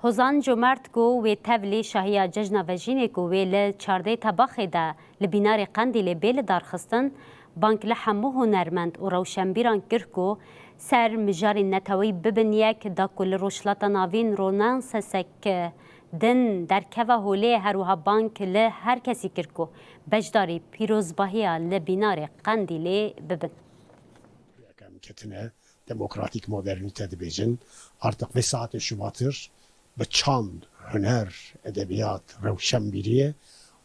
Hozan Cömert got wê tevlê şahiya cejna vejînê ku wê li çardê tebaxê de li bînarê Qendîlê bê li darxistin, bank li hemû hunermend û rewşenbîran kir ku ser mijarên netewî bibin yek da ku li rojhilata navîn ronan sesek din derkeva holê herwiha bank li her kesî kir ku beşdarî pîrozbahiya li bînarê Qendîlê bibin. Ketine demokratik modernite dibêjin artık vesatê şubatır bi çand, huner, edebiyat, rewşenbîriyê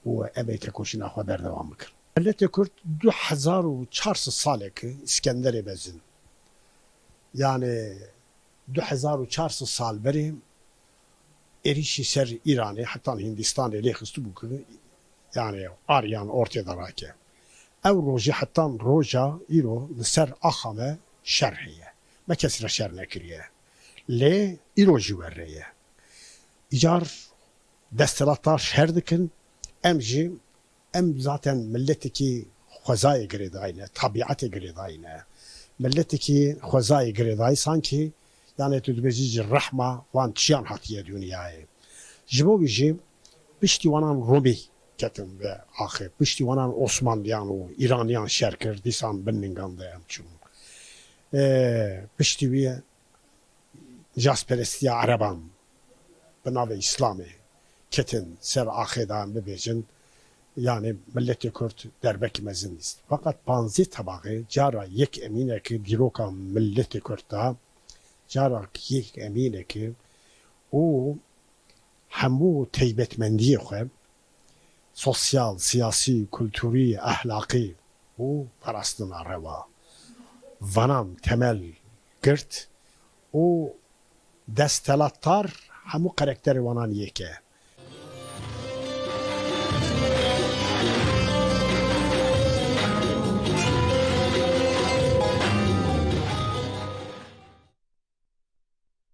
û em ê tekoşîna xwe berdewam bikin. Milletê Kurd 2400 salekî İskenderê bezin. Yani 2400 sal berê êrişî ser İranê heta Hindistanê lê xistibû ku yani aryan ortaya da rake. Ev rojî heta roja îro li ser axa me şer heye. Me kesî re şer nekiriye. Lê îro jî werre ye. İcar desthilatdar şer dikin, em zaten milletekî xwezayê girêdayî, tabiatê girêdayî. Milletekî xwezayê girêdayî sankî yani tu dibêjî ji rehma wan çiyan hatiye dünyayê. Ji bo wî jî piştî wanan Romê ketin ve axê, piştî wanan Osmanliyan û İraniyan şer kir, dîsan binningan de em çûn. Piştî wî jasperestiya Ereban bi navê İslamê ketin ser axê da em bibêjin yani milletê Kurd derbekî mezin nîst. Fakat panzî tebaxê cara yek emînekî dîroka milletê Kurd da cara yek emînekî û hemû teybetmendiyê xwe sosyal, siyasî, kulturî, ahlakî û parastina reva vanan temel girt û desthilatdar hemû karakterê wanan yek e.